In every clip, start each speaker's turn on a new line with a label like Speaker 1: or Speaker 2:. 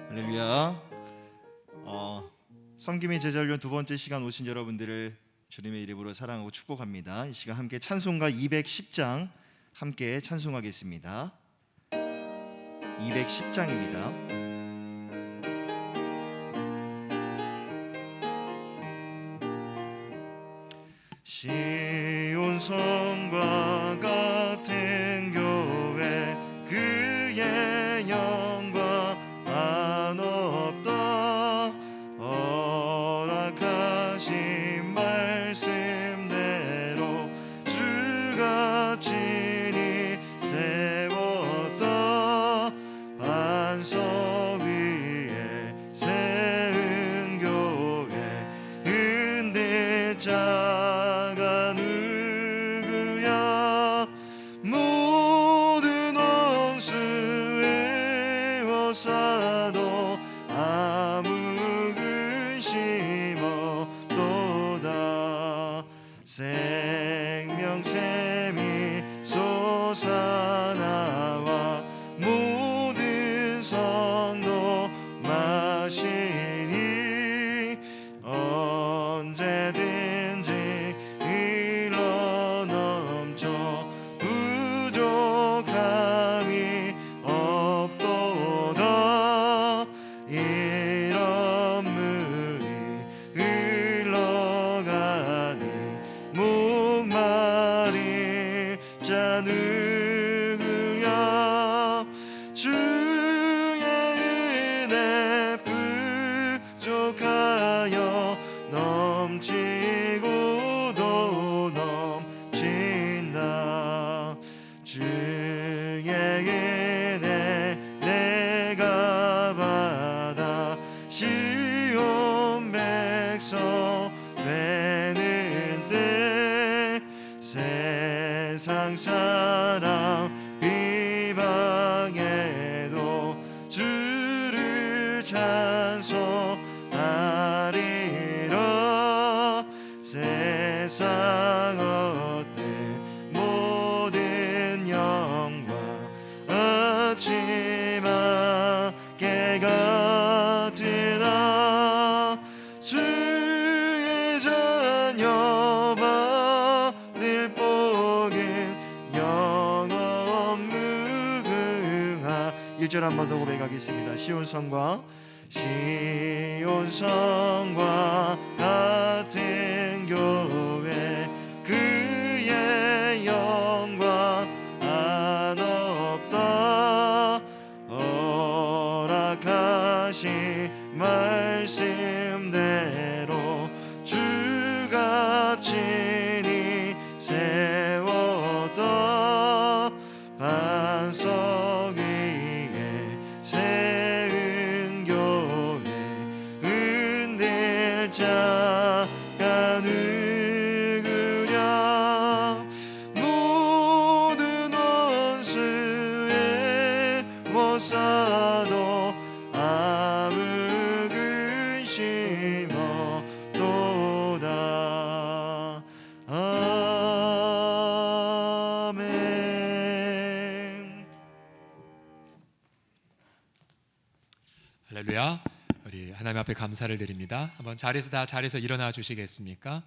Speaker 1: 할렐루야. 섬김의 제자훈련 두 번째 시간 오신 여러분들을 주님의 이름으로 사랑하고 축복합니다. 이 시간 함께 찬송가 210장 함께 찬송하겠습니다. 210장입니다. 시온 성과 같은 교회 그의 영광 한없다. 허락하신 말씀대로 주가 친히 세웠다. 반석 위에 세운 교회 근데 자가 누구냐. 모든 원수의 워사도 아무 근심 없도다. 생명샘이 솟아나와 모든 성도 마시니 언제든지 흘러넘쳐 부족함이 없도다. 이런 물이 흘러가니 목마를 자 누구냐. 주의 은혜 부족하여 넘치고도 넘친다. 주의 은혜 내가 받아 시온 백성 되는 때 세상 사람 비방해도 주를 찬송하리라. 세상 어때 모든 영광 아침아 깨같으나. 주의 자녀 받을 복은 영원 무궁하. 1절 한 번 더 고백하겠습니다. 시온 성과 같은 교회 그의 영광 한없다. 허락하신 말씀대로 주가 친히 세웠다. 반석 위에 세운 교회 흔들 자가 누구냐. 모든 원수의 워사도 아무 근심 없도다. 아멘.
Speaker 2: 할렐루야. 우리 하나님 앞에 감사를 드립니다. 한번 자리에서 일어나 주시겠습니까?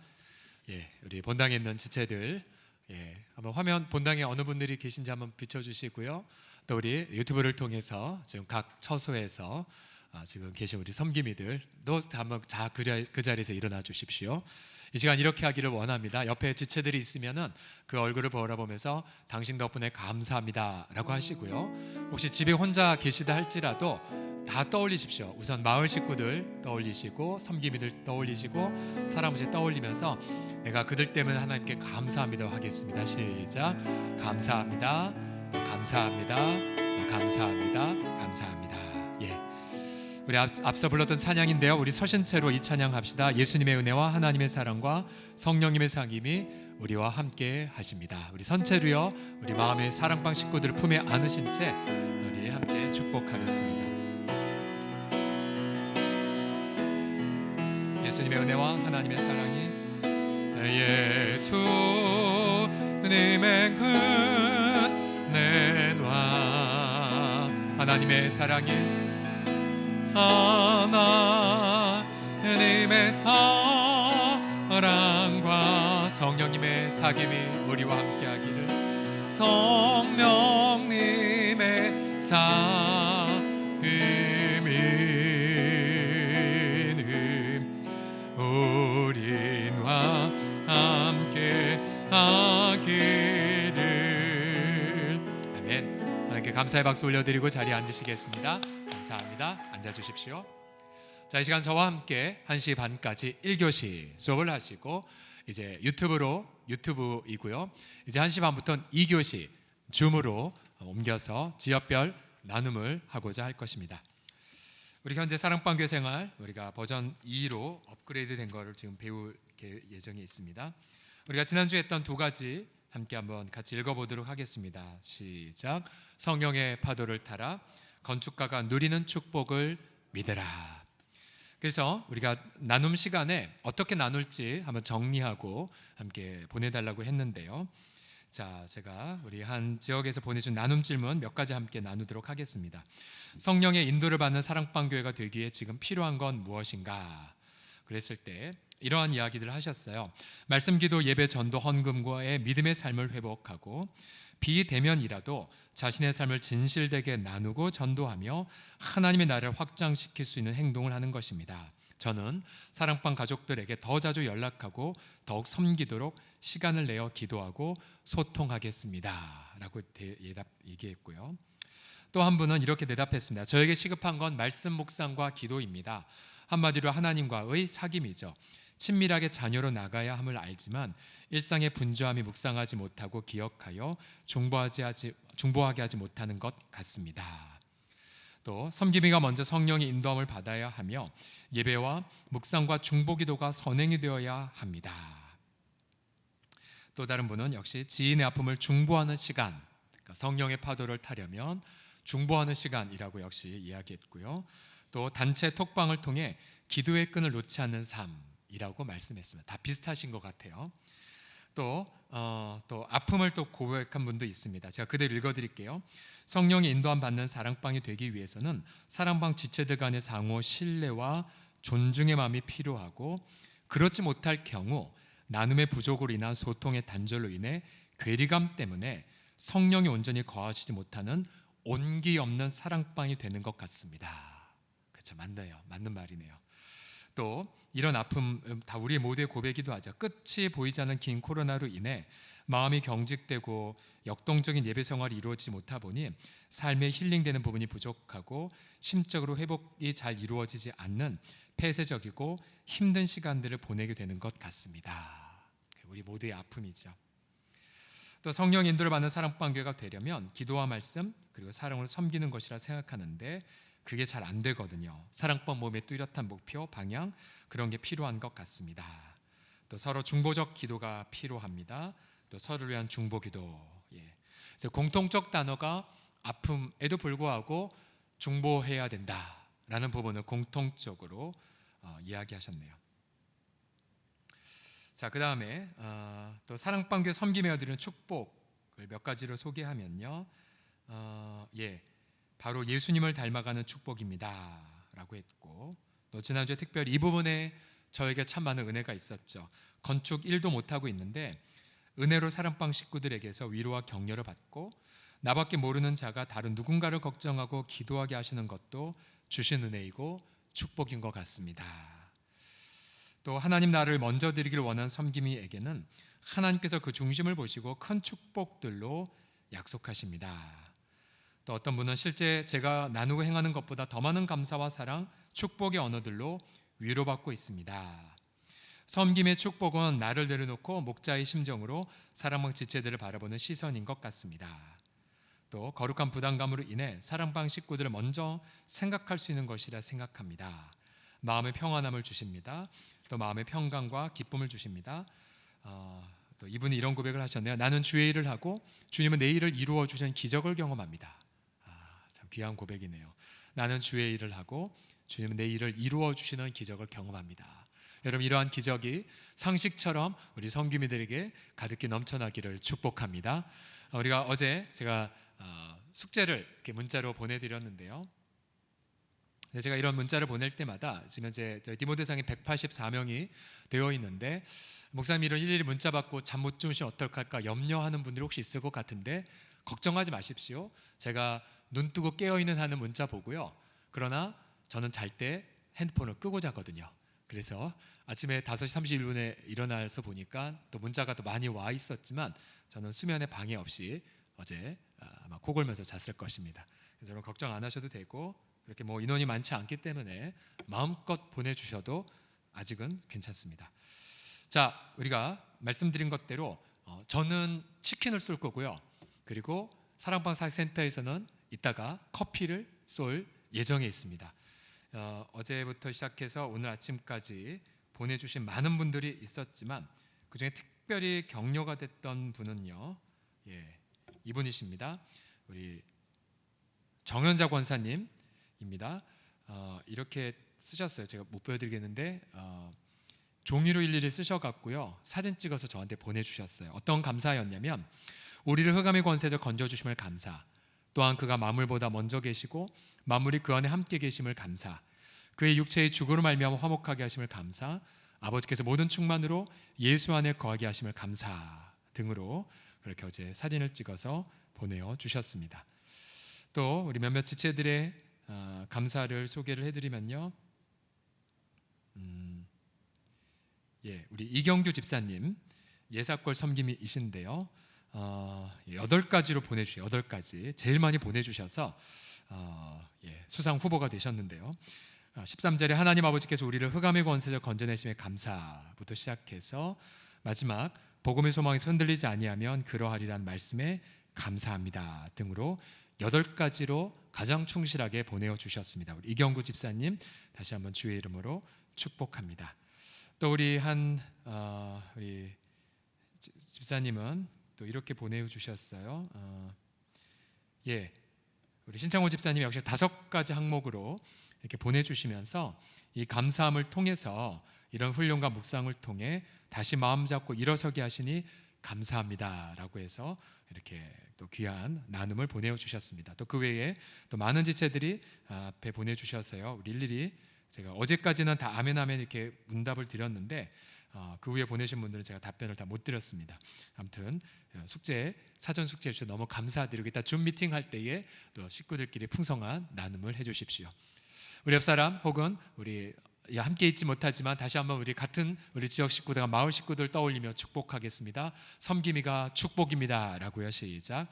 Speaker 2: 예, 우리 본당에 있는 지체들, 한번 화면 본당에 어느 분들이 계신지 한번 비춰주시고요. 또 우리 유튜브를 통해서 지금 각 처소에서 지금 계신 우리 섬기미들도 한번 그 자리에서 일어나 주십시오. 이 시간 이렇게 하기를 원합니다. 옆에 지체들이 있으면은 그 얼굴을 바라보면서 당신 덕분에 감사합니다라고 하시고요. 혹시 집에 혼자 계시다 할지라도 다 떠올리십시오. 우선 마을 식구들 떠올리시고 섬기미들 떠올리시고 사람없이 떠올리면서 내가 그들 때문에 하나님께 감사합니다 하겠습니다. 시작. 감사합니다. 또 감사합니다. 또 감사합니다. 감사합니다. 예. 우리 앞서 불렀던 찬양인데요. 우리 서신 채로 이 찬양 합시다. 예수님의 은혜와 하나님의 사랑과 성령님의 상임이 우리와 함께 하십니다. 우리 선채로요. 우리 마음의 사랑방 식구들을 품에 안으신 채 우리 함께 축복하겠습니다. 예수님의 은혜와 하나님의 사랑이 예수님의 은혜와 하나님의 사랑이 하나님의 사랑과 성령님의 사귐이 우리와 함께하기를. 성령님의 사귐이 우리와 함께하기를. 아멘. 하나님께 감사의 박수 올려드리고 자리에 앉으시겠습니다. 감사합니다. 앉아주십시오. 자, 이 시간 저와 함께 1시 반까지 1교시 수업을 하시고 이제 유튜브이고요. 이제 1시 반부터는 2교시 줌으로 옮겨서 지역별 나눔을 하고자 할 것입니다. 우리 현재 사랑방교 생활 우리가 버전 2로 업그레이드 된 거를 지금 배울 예정이 있습니다. 우리가 지난주에 했던 두 가지 함께 한번 같이 읽어보도록 하겠습니다. 시작. 성령의 파도를 타라. 건축가가 누리는 축복을 믿으라. 그래서 우리가 나눔 시간에 어떻게 나눌지 한번 정리하고 함께 보내달라고 했는데요. 자, 제가 우리 한 지역에서 보내준 나눔 질문 몇 가지 함께 나누도록 하겠습니다. 성령의 인도를 받는 사랑방교회가 되기에 지금 필요한 건 무엇인가? 그랬을 때 이러한 이야기들을 하셨어요. 말씀, 기도, 예배, 전도, 헌금과의 믿음의 삶을 회복하고 비대면이라도 자신의 삶을 진실되게 나누고 전도하며 하나님의 나라를 확장시킬 수 있는 행동을 하는 것입니다. 저는 사랑방 가족들에게 더 자주 연락하고 더욱 섬기도록 시간을 내어 기도하고 소통하겠습니다 라고 얘기했고요. 또 한 분은 이렇게 대답했습니다. 저에게 시급한 건 말씀 묵상과 기도입니다. 한마디로 하나님과의 사귐이죠. 친밀하게 자녀로 나가야 함을 알지만 일상의 분주함이 묵상하지 못하고 기억하여 중보하게 하지 못하는 것 같습니다. 또 섬김이가 먼저 성령의 인도함을 받아야 하며 예배와 묵상과 중보기도가 선행이 되어야 합니다. 또 다른 분은 역시 지인의 아픔을 중보하는 시간, 그러니까 성령의 파도를 타려면 중보하는 시간이라고 역시 이야기했고요. 또 단체 톡방을 통해 기도의 끈을 놓지 않는 삶이라고 말씀했습니다. 다 비슷하신 것 같아요. 또 아픔을 또 고백한 분도 있습니다. 제가 그대로 읽어드릴게요. 성령의 인도함 받는 사랑방이 되기 위해서는 사랑방 지체들 간의 상호 신뢰와 존중의 마음이 필요하고, 그렇지 못할 경우 나눔의 부족으로 인한 소통의 단절로 인해 괴리감 때문에 성령이 온전히 거하시지 못하는 온기 없는 사랑방이 되는 것 같습니다. 그렇죠, 맞는 말이네요. 또 이런 아픔 다 우리 모두의 고백이기도 하죠. 끝이 보이지 않는 긴 코로나로 인해 마음이 경직되고 역동적인 예배 생활이 이루어지지 못하다 보니 삶에 힐링되는 부분이 부족하고 심적으로 회복이 잘 이루어지지 않는 폐쇄적이고 힘든 시간들을 보내게 되는 것 같습니다. 우리 모두의 아픔이죠. 또 성령 인도를 받는 사랑방교회가 되려면 기도와 말씀 그리고 사랑으로 섬기는 것이라 생각하는데 그게 잘 안 되거든요. 사랑방 몸의 뚜렷한 목표, 방향 그런 게 필요한 것 같습니다. 또 서로 중보적 기도가 필요합니다. 또 서로를 위한 중보기도. 공통적 단어가 아픔에도 불구하고 중보해야 된다라는 부분을 공통적으로 이야기하셨네요. 자, 그 다음에 또 사랑방교 섬김에 드리는 축복을 몇 가지로 소개하면요. 바로 예수님을 닮아가는 축복입니다 라고 했고, 또 지난주에 특별히 이 부분에 저에게 참 많은 은혜가 있었죠. 건축 1도 못하고 있는데 은혜로 사랑방 식구들에게서 위로와 격려를 받고 나밖에 모르는 자가 다른 누군가를 걱정하고 기도하게 하시는 것도 주신 은혜이고 축복인 것 같습니다. 또 하나님 나라를 먼저 드리기를 원하는 섬김이에게는 하나님께서 그 중심을 보시고 큰 축복들로 약속하십니다. 또 어떤 분은 실제 제가 나누고 행하는 것보다 더 많은 감사와 사랑, 축복의 언어들로 위로받고 있습니다. 섬김의 축복은 나를 내려놓고 목자의 심정으로 사랑방 지체들을 바라보는 시선인 것 같습니다. 또 거룩한 부담감으로 인해 사랑방 식구들을 먼저 생각할 수 있는 것이라 생각합니다. 마음의 평안함을 주십니다. 또 마음의 평강과 기쁨을 주십니다. 또 이분이 이런 고백을 하셨네요. 나는 주의 일을 하고 주님은 내 일을 이루어 주시는 기적을 경험합니다. 참 귀한 고백이네요. 나는 주의 일을 하고 주님은 내 일을 이루어 주시는 기적을 경험합니다. 여러분, 이러한 기적이 상식처럼 우리 섬김이들에게 가득히 넘쳐나기를 축복합니다. 우리가 어제 제가 숙제를 이렇게 문자로 보내드렸는데요. 제가 이런 문자를 보낼 때마다 지금 이제 저희 디모데상에 184명이 되어 있는데, 목사님 이런 일일이 문자 받고 잠 못 주무시면 어떡할까 염려하는 분들이 혹시 있을 것 같은데 걱정하지 마십시오. 제가 눈 뜨고 깨어 있는 한은 문자 보고요. 그러나 저는 잘 때 핸드폰을 끄고 자거든요. 그래서 아침에 5시 31분에 일어나서 보니까 또 문자가 또 많이 와 있었지만 저는 수면에 방해 없이 어제 아마 코 골면서 잤을 것입니다. 그래서 여러분 걱정 안 하셔도 되고, 그렇게 뭐 인원이 많지 않기 때문에 마음껏 보내주셔도 아직은 괜찮습니다. 자, 우리가 말씀드린 것대로 저는 치킨을 쏠 거고요. 그리고 사랑방 사역센터에서는 이따가 커피를 쏠 예정에 있습니다. 어제부터 시작해서 오늘 아침까지 보내주신 많은 분들이 있었지만 그중에 특별히 격려가 됐던 분은요, 이분이십니다. 우리 정현자 권사님입니다. 이렇게 쓰셨어요. 제가 못 보여드리겠는데 종이로 일일이 쓰셔갖고요, 사진 찍어서 저한테 보내주셨어요. 어떤 감사였냐면, 우리를 흑암의 권세에서 건져주심을 감사, 또한 그가 만물보다 먼저 계시고 만물이 그 안에 함께 계심을 감사, 그의 육체의 죽으로 말미암아 화목하게 하심을 감사, 아버지께서 모든 충만으로 예수 안에 거하게 하심을 감사 등으로 그렇게 어제 사진을 찍어서 보내주셨습니다. 또 우리 몇몇 지체들의 감사를 소개를 해드리면요, 우리 이경규 집사님 예사골 섬김이신데요, 8가지로 보내주셔요. 8가지 제일 많이 보내주셔서 수상 후보가 되셨는데요. 13절에 하나님 아버지께서 우리를 흑암의 권세에서 건져내심에 감사부터 시작해서 마지막 복음의 소망에서 흔들리지 아니하면 그러하리란 말씀에 감사합니다 등으로 8가지로 가장 충실하게 보내주셨습니다. 우리 이경구 집사님 다시 한번 주의 이름으로 축복합니다. 또 우리 우리 집사님은 또 이렇게 보내주셨어요. 우리 신창호 집사님 역시 5가지 항목으로 이렇게 보내주시면서 이 감사함을 통해서 이런 훈련과 묵상을 통해 다시 마음 잡고 일어서게 하시니 감사합니다라고 해서 이렇게 또 귀한 나눔을 보내주셨습니다. 또 그 외에 또 많은 지체들이 앞에 보내주셨어요. 우리 일일이 제가 어제까지는 다 아멘 아멘 이렇게 문답을 드렸는데 그 후에 보내신 분들은 제가 답변을 다 못 드렸습니다. 아무튼 사전 숙제 해주셔서 너무 감사드리고, 이따 줌 미팅 할 때에 또 식구들끼리 풍성한 나눔을 해주십시오. 우리 옆 사람 혹은 우리 함께 있지 못하지만 다시 한번 우리 같은 우리 지역 식구들과 마을 식구들 떠올리며 축복하겠습니다. 섬김이가 축복입니다 라고요. 시작.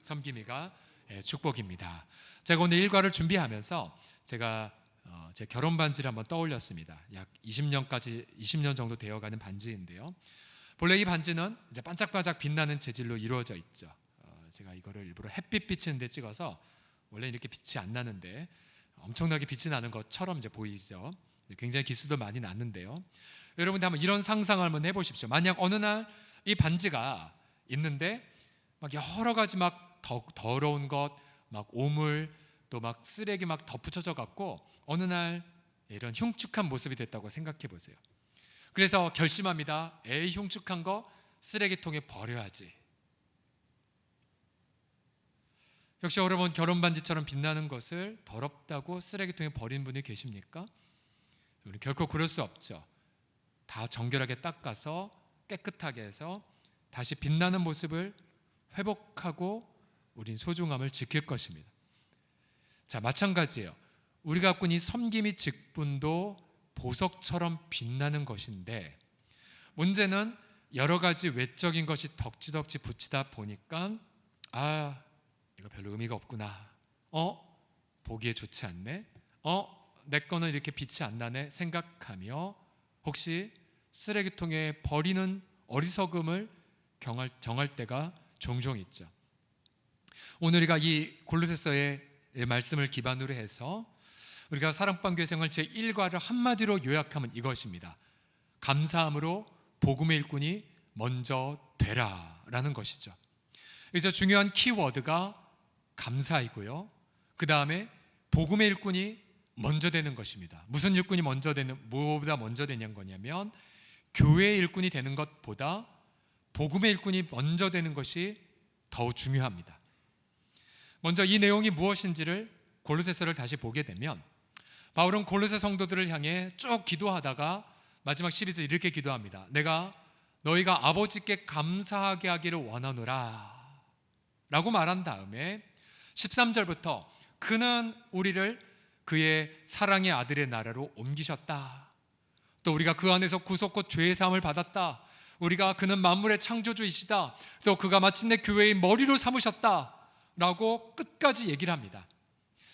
Speaker 2: 섬김이가 축복입니다. 제가 오늘 일과를 준비하면서 제가 제 결혼 반지를 한번 떠올렸습니다. 약 20년 정도 되어가는 반지인데요. 본래 이 반지는 이제 반짝반짝 빛나는 재질로 이루어져 있죠. 제가 이거를 일부러 햇빛 비치는 데 찍어서, 원래 이렇게 빛이 안 나는데 엄청나게 빛이 나는 것처럼 이제 보이죠. 굉장히 기수도 많이 났는데요. 여러분들 한번 이런 상상을 한번 해보십시오. 만약 어느 날 이 반지가 있는데 막 여러 가지 막 더러운 것, 막 오물, 또 막 쓰레기 막 덧붙여져 갖고 어느 날 이런 흉측한 모습이 됐다고 생각해 보세요. 그래서 결심합니다. 에이, 흉측한 거 쓰레기통에 버려야지. 역시 여러분, 결혼 반지처럼 빛나는 것을 더럽다고 쓰레기통에 버린 분이 계십니까? 우리 결코 그럴 수 없죠. 다 정결하게 닦아서 깨끗하게 해서 다시 빛나는 모습을 회복하고 우린 소중함을 지킬 것입니다. 자, 마찬가지예요. 우리가 갖고 있는 이 섬김이 직분도 보석처럼 빛나는 것인데, 문제는 여러 가지 외적인 것이 덕지덕지 붙이다 보니까 이거 별로 의미가 없구나, 보기에 좋지 않네, 내 거는 이렇게 빛이 안 나네 생각하며 혹시 쓰레기통에 버리는 어리석음을 정할 때가 종종 있죠. 오늘 우리가 이 골로새서의 말씀을 기반으로 해서 우리가 사랑방 교회 생활 제1과를 한마디로 요약하면 이것입니다. 감사함으로 복음의 일꾼이 먼저 되라라는 것이죠. 그래서 중요한 키워드가 감사이고요, 그 다음에 복음의 일꾼이 먼저 되는 것입니다. 무슨 일꾼이 뭐보다 먼저 되는 거냐면, 교회의 일꾼이 되는 것보다 복음의 일꾼이 먼저 되는 것이 더욱 중요합니다. 먼저 이 내용이 무엇인지를 골로새서를 다시 보게 되면, 바울은 골로새 성도들을 향해 쭉 기도하다가 마지막 12절 이렇게 기도합니다. 내가 너희가 아버지께 감사하게 하기를 원하노라 라고 말한 다음에 13절부터 그는 우리를 그의 사랑의 아들의 나라로 옮기셨다. 또 우리가 그 안에서 구속과 죄의 사함을 받았다. 우리가 그는 만물의 창조주이시다. 또 그가 마침내 교회의 머리로 삼으셨다 라고 끝까지 얘기를 합니다.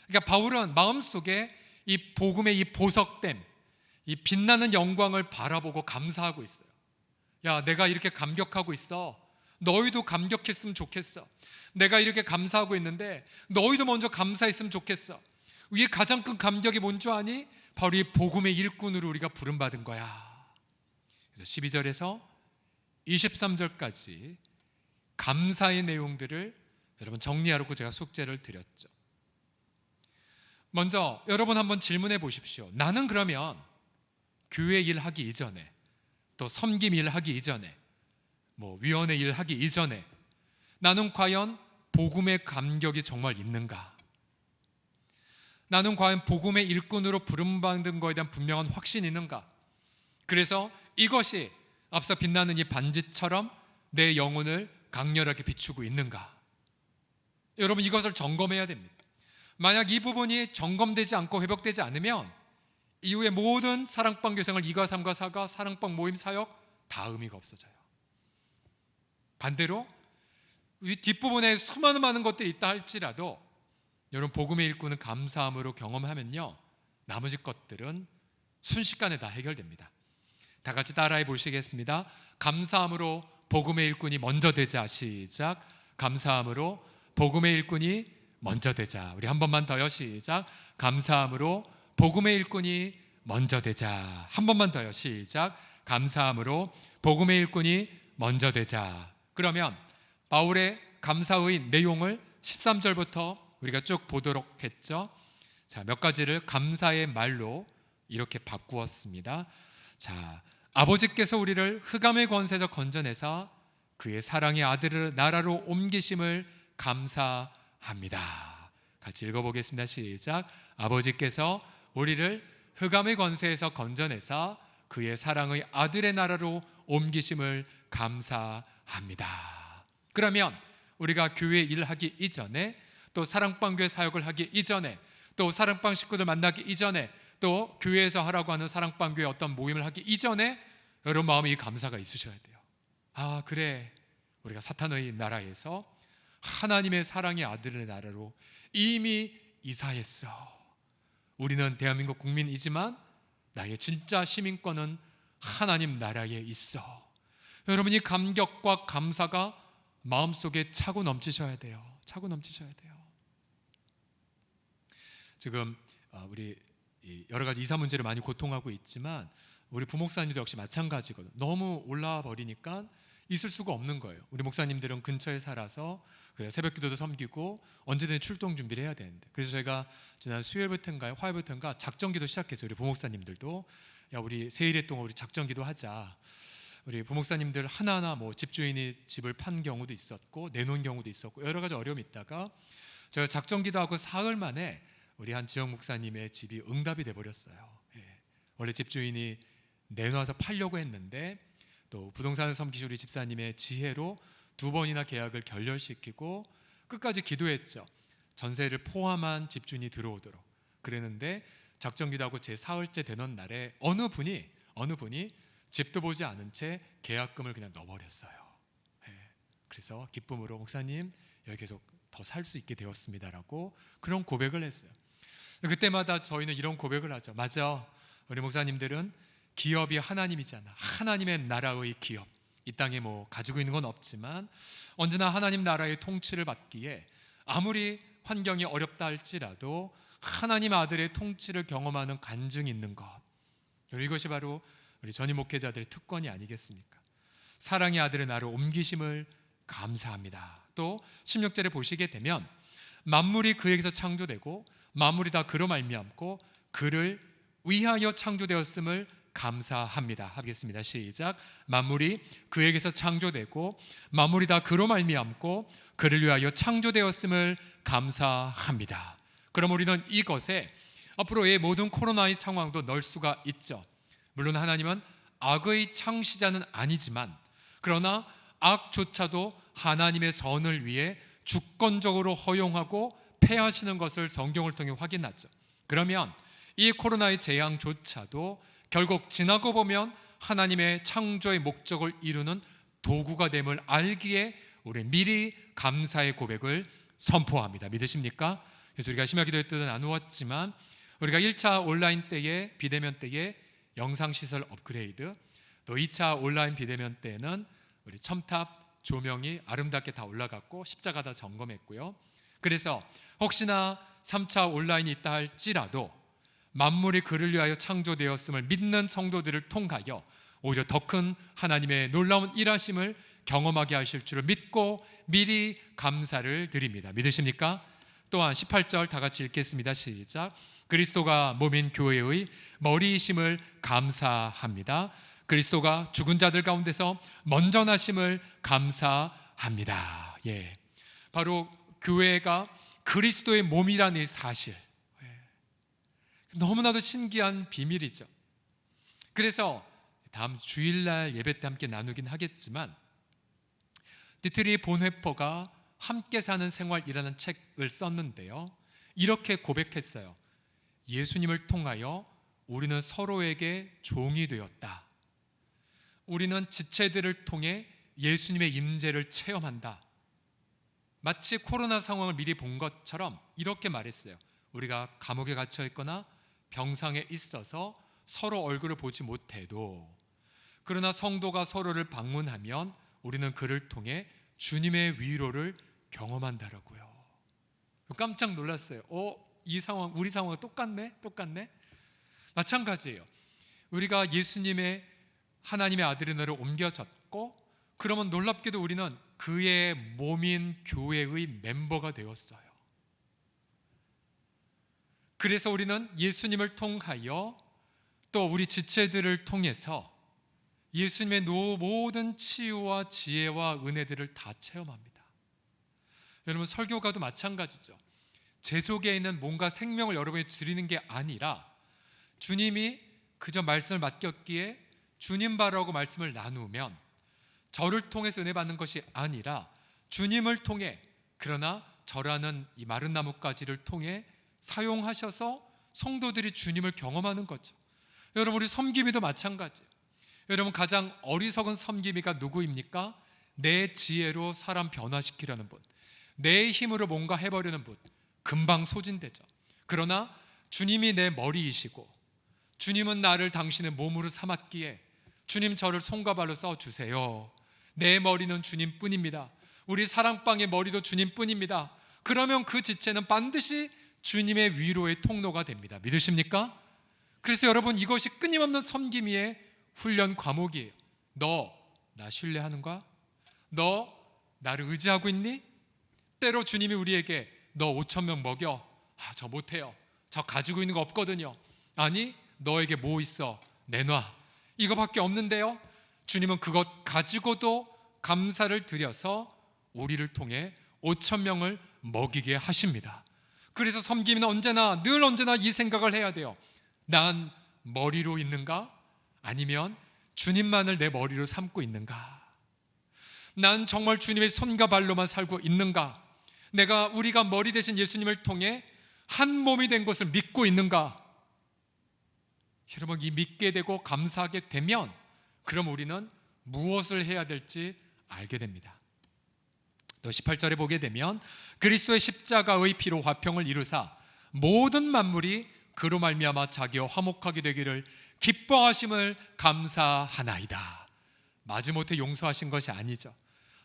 Speaker 2: 그러니까 바울은 마음속에 이 복음의 이 보석됨, 이 빛나는 영광을 바라보고 감사하고 있어요. 야, 내가 이렇게 감격하고 있어. 너희도 감격했으면 좋겠어. 내가 이렇게 감사하고 있는데 너희도 먼저 감사했으면 좋겠어. 위에 가장 큰 감격이 뭔 줄 아니? 바로 이 복음의 일꾼으로 우리가 부름받은 거야. 그래서 12절에서 23절까지 감사의 내용들을 여러분 정리하려고 제가 숙제를 드렸죠. 먼저 여러분 한번 질문해 보십시오. 나는 그러면 교회 일 하기 이전에, 또 섬김 일 하기 이전에, 위원회 일 하기 이전에 나는 과연 복음의 감격이 정말 있는가? 나는 과연 복음의 일꾼으로 부름받은 것에 대한 분명한 확신이 있는가? 그래서 이것이 앞서 빛나는 이 반지처럼 내 영혼을 강렬하게 비추고 있는가? 여러분 이것을 점검해야 됩니다. 만약 이 부분이 점검되지 않고 회복되지 않으면 이후에 모든 사랑방 교생을 2과 3과 4과 사랑방 모임 사역 다 의미가 없어져요. 반대로 이 뒷부분에 수많은 많은 것들이 있다 할지라도 여러분 복음의 일꾼은 감사함으로 경험하면요 나머지 것들은 순식간에 다 해결됩니다. 다 같이 따라해 보시겠습니다. 감사함으로 복음의 일꾼이 먼저 되자. 시작. 감사함으로 복음의 일꾼이 먼저 되자. 우리 한 번만 더요. 시작. 감사함으로 복음의 일꾼이 먼저 되자. 한 번만 더요. 시작. 감사함으로 복음의 일꾼이 먼저 되자. 그러면 바울의 감사의 내용을 13절부터 우리가 쭉 보도록 했죠. 자, 몇 가지를 감사의 말로 이렇게 바꾸었습니다. 자, 아버지께서 우리를 흑암의 권세에서 건져내사 그의 사랑의 아들을 나라로 옮기심을 감사합니다. 같이 읽어보겠습니다. 시작. 아버지께서 우리를 흑암의 권세에서 건져내사 그의 사랑의 아들의 나라로 옮기심을 감사합니다. 그러면 우리가 교회 일을 하기 이전에, 또 사랑방 교회 사역을 하기 이전에, 또 사랑방 식구들 만나기 이전에, 또 교회에서 하라고 하는 사랑방 교회 어떤 모임을 하기 이전에 여러분 마음에 이 감사가 있으셔야 돼요. 아, 그래, 우리가 사탄의 나라에서 하나님의 사랑의 아들의 나라로 이미 이사했어. 우리는 대한민국 국민이지만 나의 진짜 시민권은 하나님 나라에 있어. 여러분 이 감격과 감사가 마음속에 차고 넘치셔야 돼요. 차고 넘치셔야 돼요. 지금 우리 여러 가지 이사 문제로 많이 고통하고 있지만 우리 부목사님도 역시 마찬가지거든요. 너무 올라와 버리니까 있을 수가 없는 거예요. 우리 목사님들은 근처에 살아서 그래 새벽 기도도 섬기고 언제든 출동 준비를 해야 되는데, 그래서 저희가 지난 수요일부터인가요, 화요일부터인가 작정기도 시작했어요. 우리 부목사님들도 야 우리 세일회 동안 우리 작정기도 하자. 우리 부목사님들 하나하나 집주인이 집을 판 경우도 있었고 내놓은 경우도 있었고 여러 가지 어려움이 있다가 제가 작정기도 하고 사흘 만에 우리 한 지역 목사님의 집이 응답이 돼버렸어요. 예. 원래 집주인이 내놔서 팔려고 했는데 또 부동산을 섬기신 우리 집사님의 지혜로 2번이나 계약을 결렬시키고 끝까지 기도했죠. 전세를 포함한 집주인이 들어오도록. 그랬는데 작정기도 하고 제 사흘째 되는 날에 어느 분이 집도 보지 않은 채 계약금을 그냥 넣어버렸어요. 예. 그래서 기쁨으로 목사님 여기 계속 더 살 수 있게 되었습니다라고 그런 고백을 했어요. 그때마다 저희는 이런 고백을 하죠. 맞아, 우리 목사님들은 기업이 하나님이잖아. 하나님의 나라의 기업. 이 땅에 가지고 있는 건 없지만 언제나 하나님 나라의 통치를 받기에 아무리 환경이 어렵다 할지라도 하나님 아들의 통치를 경험하는 간증이 있는 것. 이것이 바로 우리 전임 목회자들의 특권이 아니겠습니까? 사랑의 아들의 나라로 옮기심을 감사합니다. 또 16절에 보시게 되면 만물이 그에게서 창조되고 만물이 다 그로 말미암고 그를 위하여 창조되었음을 감사합니다. 하겠습니다. 시작. 만물이 그에게서 창조되고 만물이 다 그로 말미암고 그를 위하여 창조되었음을 감사합니다. 그럼 우리는 이것에 앞으로의 모든 코로나의 상황도 넣을 수가 있죠. 물론 하나님은 악의 창시자는 아니지만, 그러나 악조차도 하나님의 선을 위해 주권적으로 허용하고 폐하시는 것을 성경을 통해 확인하죠. 그러면 이 코로나의 재앙조차도 결국 지나고 보면 하나님의 창조의 목적을 이루는 도구가 됨을 알기에 우리 미리 감사의 고백을 선포합니다. 믿으십니까? 그래서 우리가 심야 기도회 때도 나누었지만, 우리가 1차 온라인 때에, 비대면 때에 영상시설 업그레이드, 또 2차 온라인 비대면 때는 우리 첨탑 조명이 아름답게 다 올라갔고 십자가 다 점검했고요. 그래서 혹시나 3차 온라인이 있다 할지라도 만물이 그를 위하여 창조되었음을 믿는 성도들을 통하여 오히려 더 큰 하나님의 놀라운 일하심을 경험하게 하실 줄을 믿고 미리 감사를 드립니다. 믿으십니까? 또한 18절 다 같이 읽겠습니다. 시작. 그리스도가 몸인 교회의 머리이심을 감사합니다. 그리스도가 죽은 자들 가운데서 먼저 나심을 감사합니다. 예, 바로 교회가 그리스도의 몸이라는 이 사실, 너무나도 신기한 비밀이죠. 그래서 다음 주일날 예배 때 함께 나누긴 하겠지만, 디트리 본회퍼가 함께 사는 생활이라는 책을 썼는데요, 이렇게 고백했어요. 예수님을 통하여 우리는 서로에게 종이 되었다. 우리는 지체들을 통해 예수님의 임재를 체험한다. 마치 코로나 상황을 미리 본 것처럼 이렇게 말했어요. 우리가 감옥에 갇혀 있거나 병상에 있어서 서로 얼굴을 보지 못해도, 그러나 성도가 서로를 방문하면 우리는 그를 통해 주님의 위로를 경험한다라고요. 깜짝 놀랐어요. 이 상황, 우리 상황은 똑같네? 마찬가지예요. 우리가 예수님의 하나님의 아들의 나라로 옮겨졌고, 그러면 놀랍게도 우리는 그의 몸인 교회의 멤버가 되었어요. 그래서 우리는 예수님을 통하여 또 우리 지체들을 통해서 예수님의 모든 치유와 지혜와 은혜들을 다 체험합니다. 여러분, 설교가도 마찬가지죠. 제 속에 있는 뭔가 생명을 여러분이 드리는 게 아니라, 주님이 그저 말씀을 맡겼기에 주님 바라고 말씀을 나누면 저를 통해서 은혜 받는 것이 아니라 주님을 통해, 그러나 저라는 이 마른 나뭇가지를 통해 사용하셔서 성도들이 주님을 경험하는 거죠. 여러분, 우리 섬기미도 마찬가지예요. 여러분, 가장 어리석은 섬기미가 누구입니까? 내 지혜로 사람 변화시키려는 분, 내 힘으로 뭔가 해버리는 분, 금방 소진되죠. 그러나 주님이 내 머리이시고, 주님은 나를 당신의 몸으로 삼았기에 주님, 저를 손과 발로 써주세요. 내 머리는 주님뿐입니다. 우리 사랑방의 머리도 주님뿐입니다. 그러면 그 지체는 반드시 주님의 위로의 통로가 됩니다. 믿으십니까? 그래서 여러분, 이것이 끊임없는 섬김의 훈련 과목이에요. 너 나 신뢰하는가? 너 나를 의지하고 있니? 때로 주님이 우리에게 너 5,000명 먹여. 저 못해요. 저 가지고 있는 거 없거든요. 아니, 너에게 뭐 있어? 내놔. 이거밖에 없는데요. 주님은 그것 가지고도 감사를 드려서 우리를 통해 5,000명을 먹이게 하십니다. 그래서 섬김은 언제나, 늘 언제나 이 생각을 해야 돼요. 난 머리로 있는가? 아니면 주님만을 내 머리로 삼고 있는가? 난 정말 주님의 손과 발로만 살고 있는가? 우리가 머리 대신 예수님을 통해 한 몸이 된 것을 믿고 있는가? 여러분, 이 믿게 되고 감사하게 되면 그럼 우리는 무엇을 해야 될지 알게 됩니다. 또 18절에 보게 되면 그리스도의 십자가의 피로 화평을 이루사 모든 만물이 그로 말미암아 자기와 화목하게 되기를 기뻐하심을 감사하나이다. 마지못해 용서하신 것이 아니죠.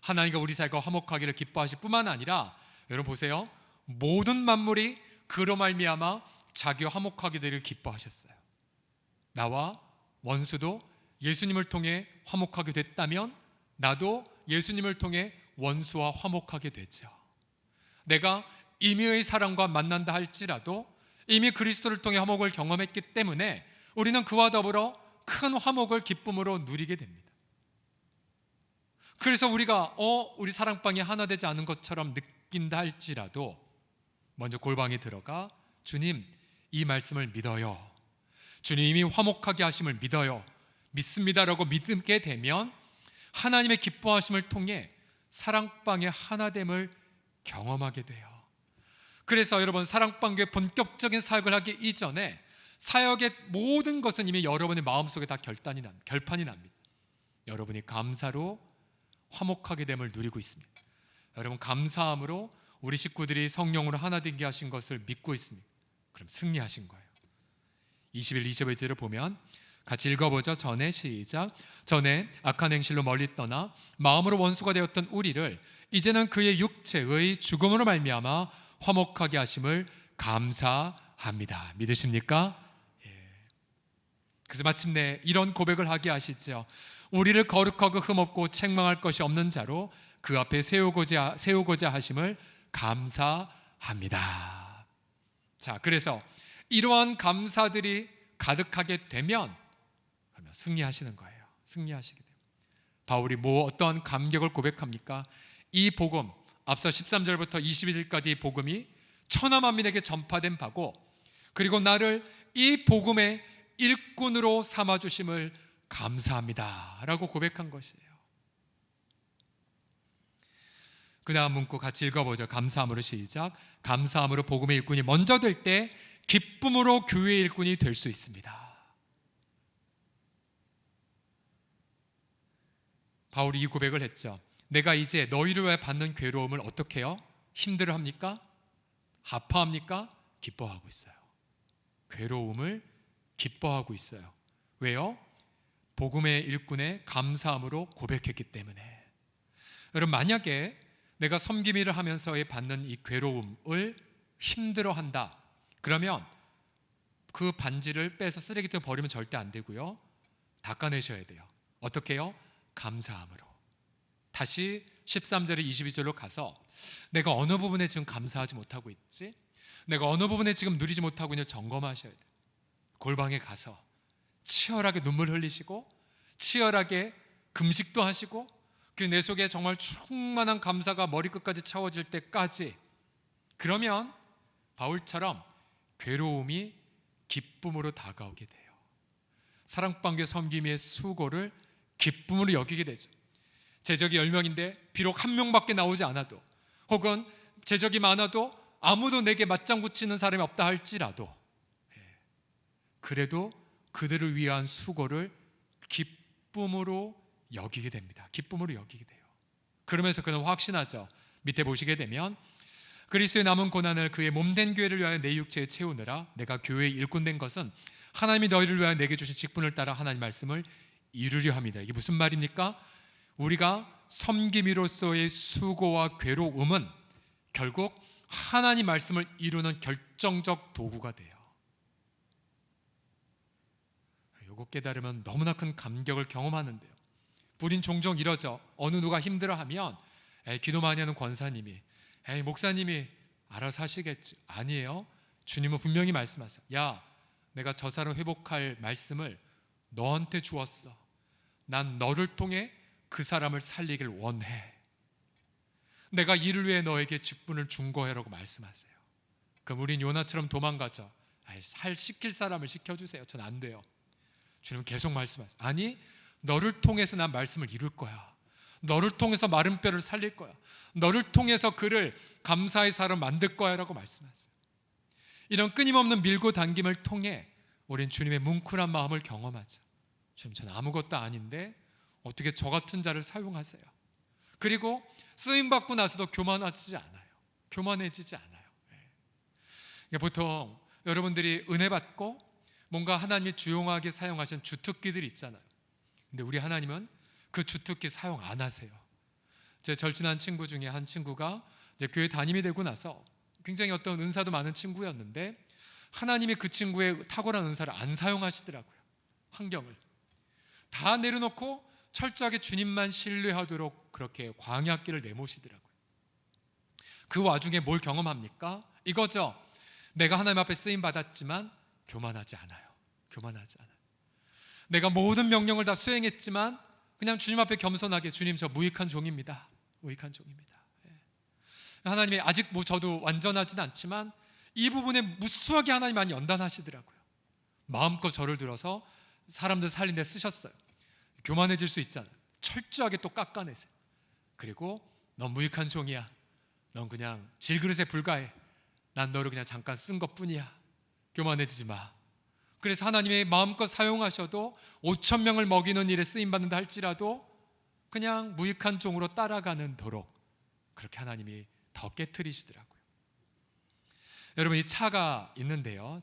Speaker 2: 하나님과 우리 사이가 화목하기를 기뻐하실 뿐만 아니라, 여러분 보세요, 모든 만물이 그로 말미암아 자기와 화목하게 되기를 기뻐하셨어요. 나와 원수도 예수님을 통해 화목하게 됐다면 나도 예수님을 통해 원수와 화목하게 되죠. 내가 임의의 사랑과 만난다 할지라도 이미 그리스도를 통해 화목을 경험했기 때문에 우리는 그와 더불어 큰 화목을 기쁨으로 누리게 됩니다. 그래서 우리가 우리 사랑방이 하나 되지 않은 것처럼 느낀다 할지라도 먼저 골방에 들어가, 주님, 이 말씀을 믿어요. 주님이 화목하게 하심을 믿어요. 믿습니다라고 믿게 되면 하나님의 기뻐하심을 통해 사랑방의 하나됨을 경험하게 돼요. 그래서 여러분, 사랑방교의 본격적인 사역을 하기 이전에 사역의 모든 것은 이미 여러분의 마음속에 다 결판이 납니다. 여러분이 감사로 화목하게 됨을 누리고 있습니다. 여러분, 감사함으로 우리 식구들이 성령으로 하나 되게 하신 것을 믿고 있습니다. 그럼 승리하신 거예요. 21, 22절을 보면 같이 읽어보죠. 전에 시작. 전에 악한 행실로 멀리 떠나 마음으로 원수가 되었던 우리를 이제는 그의 육체의 죽음으로 말미암아 화목하게 하심을 감사합니다. 믿으십니까? 그래서 마침내 이런 고백을 하게 하시죠. 우리를 거룩하고 흠없고 책망할 것이 없는 자로 그 앞에 세우고자 하심을 감사합니다. 자, 그래서 이러한 감사들이 가득하게 되면 승리하시는 거예요. 승리하시게 돼요. 바울이 어떠한 감격을 고백합니까? 이 복음, 앞서 13절부터 21절까지 복음이 천하 만민에게 전파된 바고, 그리고 나를 이 복음의 일꾼으로 삼아주심을 감사합니다 라고 고백한 것이에요. 그 다음 문구 같이 읽어보죠. 감사함으로 시작. 감사함으로 복음의 일꾼이 먼저 될 때 기쁨으로 교회의 일꾼이 될 수 있습니다. 바울이 이 고백을 했죠. 내가 이제 너희를 위해 받는 괴로움을 어떻게 해요? 힘들어합니까? 아파합니까? 기뻐하고 있어요. 괴로움을 기뻐하고 있어요. 왜요? 복음의 일꾼의 감사함으로 고백했기 때문에. 여러분, 만약에 내가 섬김 일을 하면서의 받는 이 괴로움을 힘들어한다, 그러면 그 반지를 빼서 쓰레기통에 버리면 절대 안 되고요, 닦아내셔야 돼요. 어떻게 해요? 감사함으로. 다시 13절에 22절로 가서 내가 어느 부분에 지금 감사하지 못하고 있지? 내가 어느 부분에 지금 누리지 못하고 있냐 점검하셔야 돼요. 골방에 가서 치열하게 눈물 흘리시고 치열하게 금식도 하시고 그 내 속에 정말 충만한 감사가 머리끝까지 차워질 때까지, 그러면 바울처럼 괴로움이 기쁨으로 다가오게 돼요. 사랑방교 섬김의 수고를 기쁨으로 여기게 되죠. 제적이 10명인데 비록 한 명밖에 나오지 않아도, 혹은 제적이 많아도 아무도 내게 맞장구 치는 사람이 없다 할지라도, 그래도 그들을 위한 수고를 기쁨으로 여기게 됩니다. 기쁨으로 여기게 돼요. 그러면서 그는 확신하죠. 밑에 보시게 되면 그리스도의 남은 고난을 그의 몸된 교회를 위하여 내 육체에 채우느라 내가 교회의 일꾼 된 것은 하나님이 너희를 위하여 내게 주신 직분을 따라 하나님 말씀을 이루려 합니다. 이게 무슨 말입니까? 우리가 섬김이로서의 수고와 괴로움은 결국 하나님 말씀을 이루는 결정적 도구가 돼요. 이거 깨달으면 너무나 큰 감격을 경험하는데요. 우린 종종 이러죠. 어느 누가 힘들어하면 기도 많이 하는 권사님이, 목사님이 알아서 하시겠지. 아니에요. 주님은 분명히 말씀하세요. 야, 내가 저 사람 회복할 말씀을 너한테 주었어. 난 너를 통해 그 사람을 살리길 원해. 내가 이를 위해 너에게 직분을 준 거야라고 말씀하세요. 그럼 우린 요나처럼 도망가죠. 시킬 사람을 시켜주세요. 전 안 돼요. 주님은 계속 말씀하세요. 아니, 너를 통해서 난 말씀을 이룰 거야. 너를 통해서 마른 뼈를 살릴 거야. 너를 통해서 그를 감사의 사람 만들 거야 라고 말씀하세요. 이런 끊임없는 밀고 당김을 통해 우린 주님의 뭉클한 마음을 경험하죠. 주님, 저는 아무것도 아닌데 어떻게 저 같은 자를 사용하세요? 그리고 쓰임받고 나서도 교만해지지 않아요. 보통 여러분들이 은혜 받고 뭔가 하나님이 주용하게 사용하신 주특기들이 있잖아요. 근데 우리 하나님은 그 주특기 사용 안 하세요. 제 절친한 친구 중에 한 친구가 이제 교회 담임이 되고 나서 굉장히 어떤 은사도 많은 친구였는데 하나님이 그 친구의 탁월한 은사를 안 사용하시더라고요. 환경을 다 내려놓고 철저하게 주님만 신뢰하도록 그렇게 광야길을 내모시더라고요. 그 와중에 뭘 경험합니까? 이거죠. 내가 하나님 앞에 쓰임 받았지만 교만하지 않아요. 내가 모든 명령을 다 수행했지만 그냥 주님 앞에 겸손하게, 주님, 저 무익한 종입니다. 하나님이 아직 저도 완전하진 않지만 이 부분에 무수하게 하나님 많이 연단하시더라고요. 마음껏 저를 들어서 사람들 살린 데 쓰셨어요. 교만해질 수 있잖아요. 철저하게 또 깎아내세요. 그리고 넌 무익한 종이야. 넌 그냥 질그릇에 불과해. 난 너를 그냥 잠깐 쓴 것뿐이야. 교만해지지 마. 그래서 하나님의 마음껏 사용하셔도 5천 명을 먹이는 일에 쓰임받는다 할지라도 그냥 무익한 종으로 따라가는 도록 그렇게 하나님이 더 깨트리시더라고요. 여러분, 이 차가 있는데요.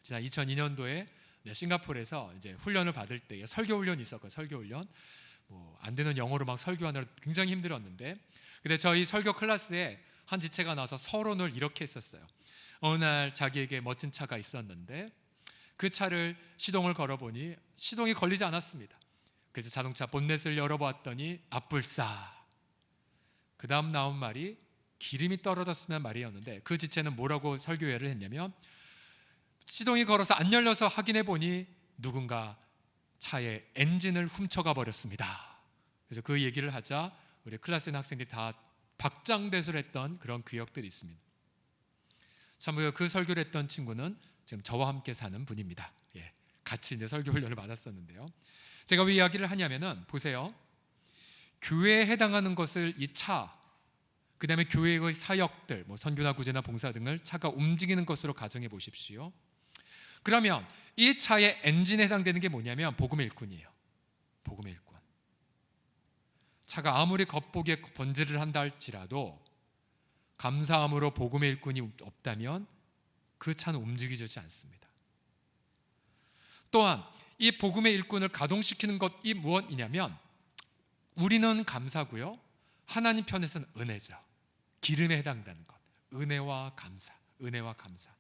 Speaker 2: 지난 2002년도에 싱가포르에서 이제 훈련을 받을 때 설교 훈련이 있었고, 설교 훈련 안 되는 영어로 막 설교하느라 굉장히 힘들었는데, 근데 저희 설교 클래스에 한 지체가 나와서 서론을 이렇게 했었어요. 어느 날 자기에게 멋진 차가 있었는데 그 차를 시동을 걸어보니 시동이 걸리지 않았습니다. 그래서 자동차 본넷을 열어보았더니 앞불싸. 그 다음 나온 말이 기름이 떨어졌으면 말이었는데, 그 지체는 뭐라고 설교회를 했냐면, 시동이 걸어서 안 열려서 확인해 보니 누군가 차의 엔진을 훔쳐가 버렸습니다. 그래서 그 얘기를 하자 우리 클래스에 있는 학생들이 다 박장대소했던 그런 기억들이 있습니다. 참고로 그 설교를 했던 친구는 지금 저와 함께 사는 분입니다. 같이 이제 설교 훈련을 받았었는데요. 제가 왜 이야기를 하냐면은, 보세요. 교회에 해당하는 것을 이 차, 그 다음에 교회의 사역들, 선교나 구제나 봉사 등을 차가 움직이는 것으로 가정해 보십시오. 그러면 이 차의 엔진에 해당되는 게 뭐냐면 복음의 일꾼이에요. 복음의 일꾼. 차가 아무리 겉보기에 번지를 한다 할지라도 감사함으로 복음의 일꾼이 없다면 그 차는 움직이지 않습니다. 또한 이 복음의 일꾼을 가동시키는 것이 무엇이냐면, 우리는 감사고요, 하나님 편에서는 은혜죠. 기름에 해당되는 것, 은혜와 감사, 은혜와 감사.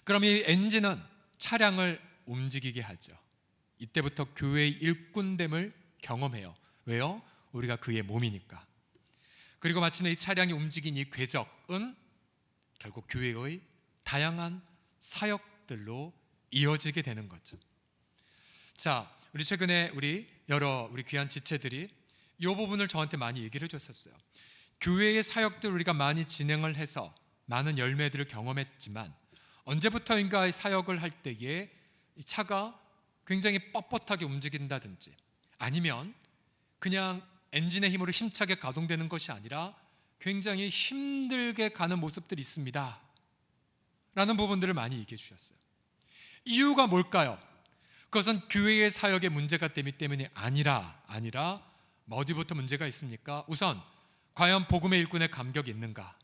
Speaker 2: 그럼 이 엔진은 차량을 움직이게 하죠. 이때부터 교회의 일꾼됨을 경험해요. 왜요? 우리가 그의 몸이니까. 그리고 마침내 이 차량이 움직인 이 궤적은 결국 교회의 다양한 사역들로 이어지게 되는 거죠. 자, 우리 최근에 우리 귀한 지체들이 이 부분을 저한테 많이 얘기를 해줬었어요. 교회의 사역들 우리가 많이 진행을 해서 많은 열매들을 경험했지만, 언제부터인가 사역을 할 때에 이 차가 굉장히 뻣뻣하게 움직인다든지, 아니면 그냥 엔진의 힘으로 힘차게 가동되는 것이 아니라 굉장히 힘들게 가는 모습들이 있습니다 라는 부분들을 많이 얘기해 주셨어요. 이유가 뭘까요? 그것은 교회의 사역의 문제가 때문이 아니라 어디부터 문제가 있습니까? 우선 과연 복음의 일꾼의 감격이 있는가?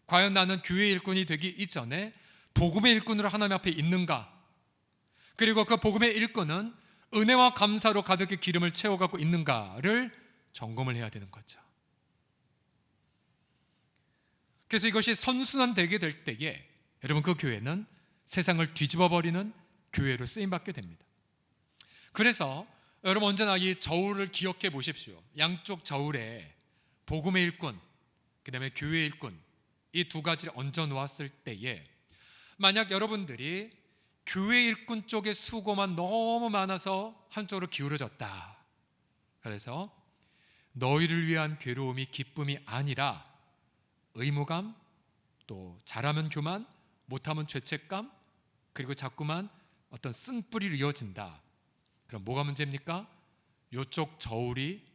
Speaker 2: 과연 나는 교회의 일꾼이 되기 이전에 복음의 일꾼으로 하나님 앞에 있는가? 그리고 그 복음의 일꾼은 은혜와 감사로 가득히 기름을 채워가고 있는가를 점검을 해야 되는 거죠. 그래서 이것이 선순환되게 될 때에 여러분, 그 교회는 세상을 뒤집어버리는 교회로 쓰임받게 됩니다. 그래서 여러분, 언제나 이 저울을 기억해 보십시오. 양쪽 저울에 복음의 일꾼, 그 다음에 교회의 일꾼, 이 두 가지를 얹어 놓았을 때에 만약 여러분들이 교회 일꾼 쪽의 수고만 너무 많아서 한쪽으로 기울어졌다, 그래서 너희를 위한 괴로움이 기쁨이 아니라 의무감, 또 잘하면 교만, 못하면 죄책감, 그리고 자꾸만 어떤 쓴뿌리로 이어진다, 그럼 뭐가 문제입니까? 이쪽 저울이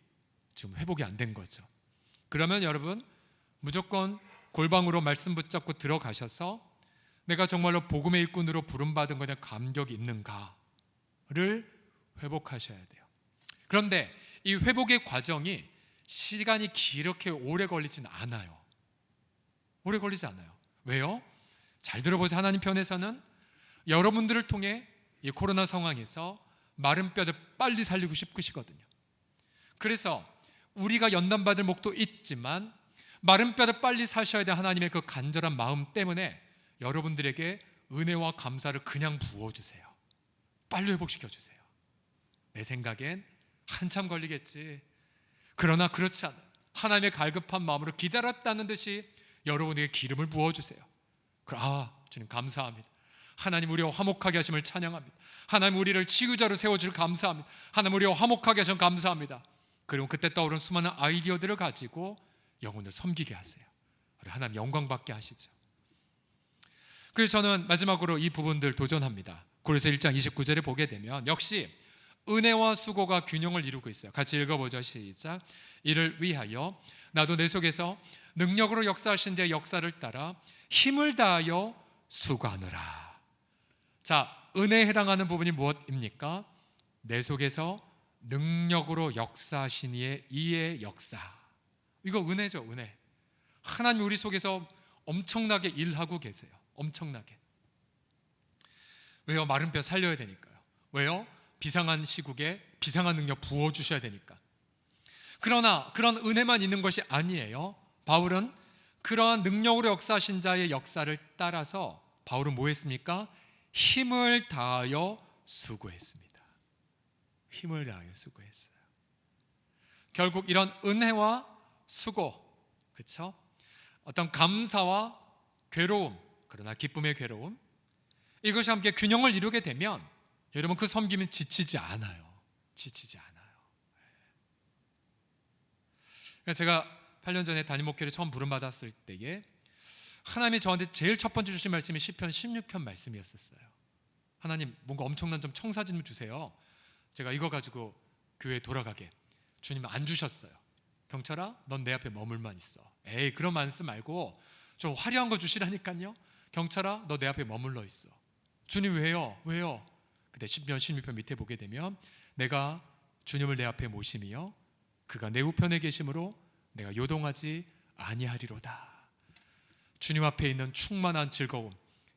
Speaker 2: 지금 회복이 안 된 거죠. 그러면 여러분, 무조건 골방으로 말씀 붙잡고 들어가셔서 내가 정말로 복음의 일꾼으로 부름받은 것에 감격이 있는가를 회복하셔야 돼요. 그런데 이 회복의 과정이 시간이 그렇게 오래 걸리진 않아요. 오래 걸리지 않아요. 왜요? 잘 들어보세요. 하나님 편에서는 여러분들을 통해 이 코로나 상황에서 마른 뼈를 빨리 살리고 싶으시거든요. 그래서 우리가 연단받을 목도 있지만 마른 뼈를 빨리 사셔야 될 하나님의 그 간절한 마음 때문에 여러분들에게 은혜와 감사를 그냥 부어주세요. 빨리 회복시켜주세요. 내 생각엔 한참 걸리겠지. 그러나 그렇지 않아요. 하나님의 갈급한 마음으로 기다렸다는 듯이 여러분에게 기름을 부어주세요. 주님 감사합니다. 하나님 우리와 화목하게 하심을 찬양합니다. 하나님 우리를 치유자로 세워주실 감사합니다. 하나님 우리와 화목하게 하심 감사합니다. 그리고 그때 떠오른 수많은 아이디어들을 가지고 영혼을 섬기게 하세요. 하나님 영광 받게 하시죠. 그래서 저는 마지막으로 이 부분들 도전합니다. 고린도서 1장 29절에 보게 되면 역시 은혜와 수고가 균형을 이루고 있어요. 같이 읽어보죠. 시작. 이를 위하여 나도 내 속에서 능력으로 역사하신 자의 역사를 따라 힘을 다하여 수고하노라. 자, 은혜에 해당하는 부분이 무엇입니까? 내 속에서 능력으로 역사하신 이의 역사. 이거 은혜죠. 은혜. 하나님 우리 속에서 엄청나게 일하고 계세요. 엄청나게. 왜요? 마른 뼈 살려야 되니까요. 왜요? 비상한 시국에 비상한 능력 부어주셔야 되니까. 그러나 그런 은혜만 있는 것이 아니에요. 바울은 그러한 능력으로 역사하신 자의 역사를 따라서 바울은 뭐 했습니까? 힘을 다하여 수고했습니다. 힘을 다하여 수고했어요. 결국 이런 은혜와 수고, 그렇죠? 어떤 감사와 괴로움, 그러나 기쁨의 괴로움, 이것이 함께 균형을 이루게 되면 여러분 그 섬김은 지치지 않아요. 지치지 않아요. 제가 8년 전에 담임 목회를 처음 부름받았을 때에 하나님이 저한테 제일 첫 번째 주신 말씀이 시편 16편 말씀이었었어요. 하나님 뭔가 엄청난 좀 청사진 좀 주세요. 제가 이거 가지고 교회에 돌아가게. 주님은 안 주셨어요. 경철아, 넌 내 앞에 머물만 있어. 에이, 그런 말씀 말고 좀 화려한 거 주시라니까요. 경철아, 너 내 앞에 머물러 있어. 주님 왜요? 왜요? 그때 시편 16편 밑에 보게 되면 내가 주님을 내 앞에 모심이요 그가 내 우편에 계심으로 내가 요동하지 아니하리로다. 주님 앞에 있는 충만한 즐거움,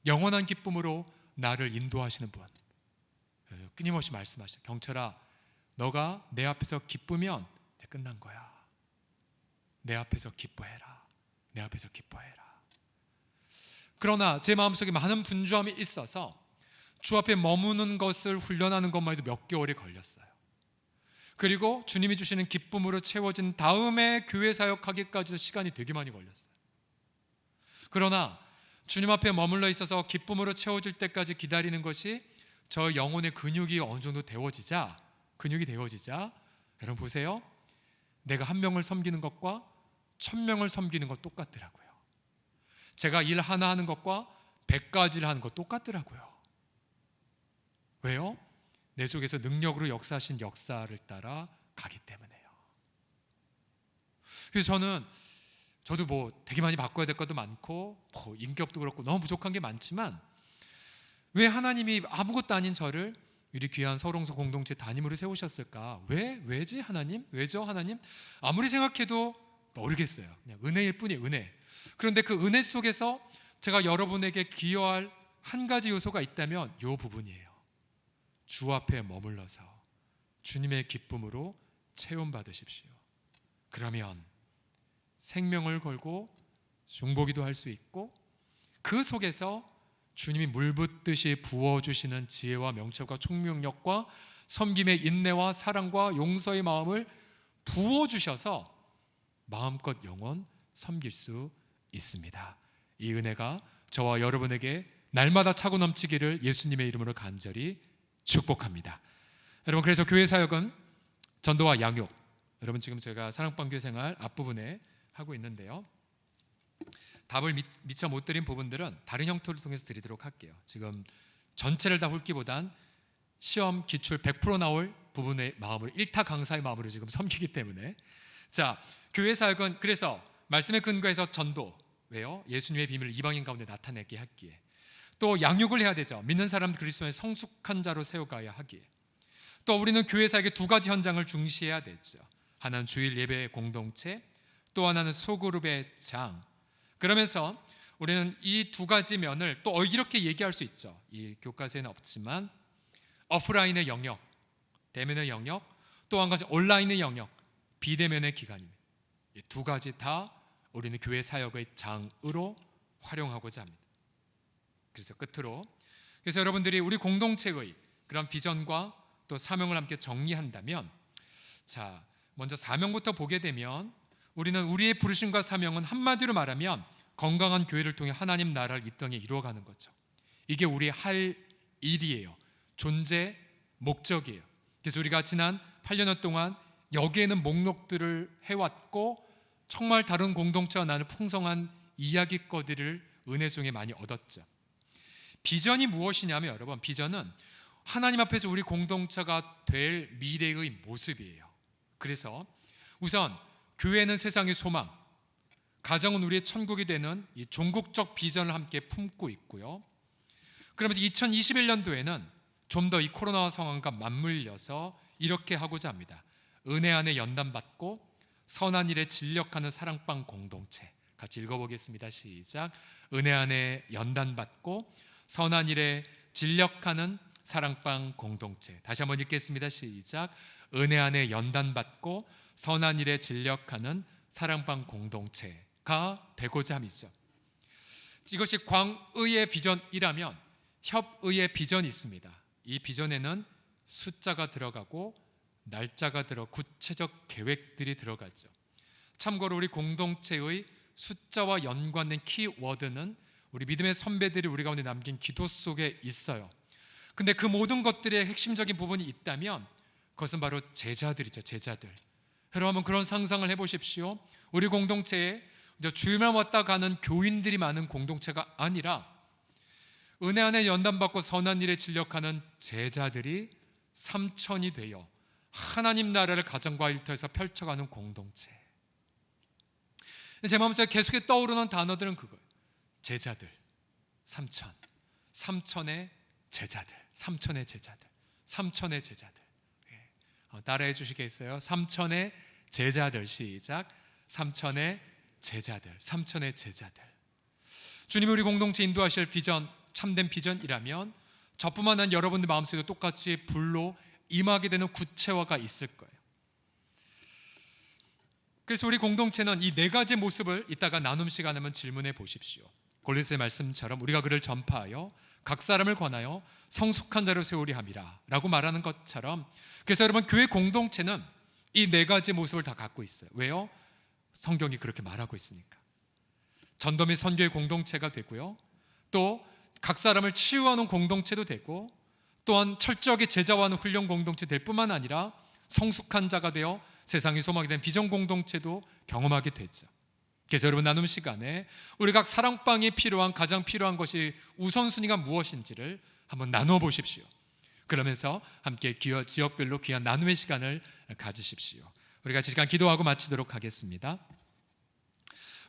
Speaker 2: 영원한 기쁨으로 나를 인도하시는 분, 끊임없이 말씀하시죠. 경철아, 너가 내 앞에서 기쁘면 끝난 거야. 내 앞에서 기뻐해라. 내 앞에서 기뻐해라. 그러나 제 마음속에 많은 분주함이 있어서 주 앞에 머무는 것을 훈련하는 것만 해도 몇 개월이 걸렸어요. 그리고 주님이 주시는 기쁨으로 채워진 다음에 교회 사역하기까지도 시간이 되게 많이 걸렸어요. 그러나 주님 앞에 머물러 있어서 기쁨으로 채워질 때까지 기다리는 것이 저 영혼의 근육이 어느 정도 되어지자, 여러분 보세요. 내가 한 명을 섬기는 것과 1000명을 섬기는 것 똑같더라고요. 제가 일 하나 하는 것과 100가지를 하는 것 똑같더라고요. 왜요? 내 속에서 능력으로 역사하신 역사를 따라 가기 때문에요. 그래서 저도 뭐 되게 많이 바꿔야 될 것도 많고 뭐 인격도 그렇고 너무 부족한 게 많지만 왜 하나님이 아무것도 아닌 저를 우리 귀한 서롱소 공동체 담임으로 세우셨을까? 왜지 하나님? 왜죠 하나님? 아무리 생각해도 모르겠어요. 그냥 은혜일 뿐이에요. 은혜. 그런데 그 은혜 속에서 제가 여러분에게 기여할 한 가지 요소가 있다면 이 부분이에요. 주 앞에 머물러서 주님의 기쁨으로 체험받으십시오. 그러면 생명을 걸고 중보기도 할 수 있고 그 속에서 주님이 물붓듯이 부어주시는 지혜와 명철과 총명력과 섬김의 인내와 사랑과 용서의 마음을 부어주셔서 마음껏 영원 섬길 수 있습니다. 이 은혜가 저와 여러분에게 날마다 차고 넘치기를 예수님의 이름으로 간절히 축복합니다. 여러분, 그래서 교회 사역은 전도와 양육, 여러분 지금 제가 사랑방교회 생활 앞부분에 하고 있는데요, 답을 미처 못 드린 부분들은 다른 형태를 통해서 드리도록 할게요. 지금 전체를 다 훑기보단 시험 기출 100% 나올 부분의 마음으로, 일타 강사의 마음으로 지금 섬기기 때문에, 자, 교회 사역은 그래서 말씀에 근거해서 전도, 왜요? 예수님의 비밀을 이방인 가운데 나타내게 하기에, 또 양육을 해야 되죠. 믿는 사람 그리스도의 성숙한 자로 세워가야 하기에, 또 우리는 교회 사역의 두 가지 현장을 중시해야 되죠. 하나는 주일 예배 공동체, 또 하나는 소그룹의 장. 그러면서 우리는 이 두 가지 면을 또 이렇게 얘기할 수 있죠. 이 교과서에는 없지만 오프라인의 영역, 대면의 영역, 또 한 가지 온라인의 영역, 비대면의 기간입니다. 이 두 가지 다 우리는 교회 사역의 장으로 활용하고자 합니다. 그래서 끝으로, 그래서 여러분들이 우리 공동체의 그런 비전과 또 사명을 함께 정리한다면, 자, 먼저 사명부터 보게 되면 우리는 우리의 부르심과 사명은 한마디로 말하면 건강한 교회를 통해 하나님 나라를 이 땅에 이루어가는 거죠. 이게 우리의 할 일이에요. 존재 목적이에요. 그래서 우리가 지난 8년 동안 여기에는 목록들을 해왔고 정말 다른 공동체와 나눌 풍성한 이야기거리를 은혜 중에 많이 얻었죠. 비전이 무엇이냐면 여러분, 비전은 하나님 앞에서 우리 공동체가 될 미래의 모습이에요. 그래서 우선 교회는 세상의 소망, 가정은 우리의 천국이 되는 이 종국적 비전을 함께 품고 있고요. 그러면서 2021년도에는 좀 더 이 코로나 상황과 맞물려서 이렇게 하고자 합니다. 은혜 안에 연단받고 선한 일에 진력하는 사랑방 공동체. 같이 읽어보겠습니다. 시작. 은혜 안에 연단받고 선한 일에 진력하는 사랑방 공동체. 다시 한번 읽겠습니다. 시작. 은혜 안에 연단받고 선한 일에 진력하는 사랑방 공동체가 되고자 함이죠. 이것이 광의의 비전이라면 협의의 비전이 있습니다. 이 비전에는 숫자가 들어가고 날짜가 구체적 계획들이 들어가죠. 참고로 우리 공동체의 숫자와 연관된 키워드는 우리 믿음의 선배들이 우리 가운데 남긴 기도 속에 있어요. 근데 그 모든 것들의 핵심적인 부분이 있다면 그것은 바로 제자들이죠. 제자들. 여러분 한번 그런 상상을 해보십시오. 우리 공동체에 주일만 왔다 가는 교인들이 많은 공동체가 아니라 은혜 안에 연단받고 선한 일에 진력하는 제자들이 3천이 되어 하나님 나라를 가정과 일터에서 펼쳐가는 공동체. 제 마음속에 계속 떠오르는 단어들은 그거예요. 제자들, 3천, 3천의 제자들, 3천의 제자들, 3천의 제자들. 따라해 주시겠어요? 3천의 제자들. 시작. 3천의 제자들, 3천의 제자들. 주님이 우리 공동체 인도하실 비전, 참된 비전이라면 저뿐만 아니라 여러분들 마음속에도 똑같이 불로 임하게 되는 구체화가 있을 거예요. 그래서 우리 공동체는 이 네 가지 모습을 이따가 나눔 시간에 한번 질문해 보십시오. 골로새 말씀처럼 우리가 그를 전파하여 각 사람을 권하여 성숙한 자로 세우리 함이라 라고 말하는 것처럼, 그래서 여러분 교회 공동체는 이 네 가지 모습을 다 갖고 있어요. 왜요? 성경이 그렇게 말하고 있으니까. 전도 및 선교의 공동체가 되고요, 또 각 사람을 치유하는 공동체도 되고, 또한 철저하게 제자화하는 훈련 공동체 될 뿐만 아니라 성숙한 자가 되어 세상의 소망이 된 비전 공동체도 경험하게 되죠. 그래서 여러분 나눔 시간에 우리 각 사랑방에 필요한, 가장 필요한 것이 우선순위가 무엇인지를 한번 나누어 보십시오. 그러면서 함께 지역별로 귀한 나눔의 시간을 가지십시오. 우리 같이 시간 기도하고 마치도록 하겠습니다.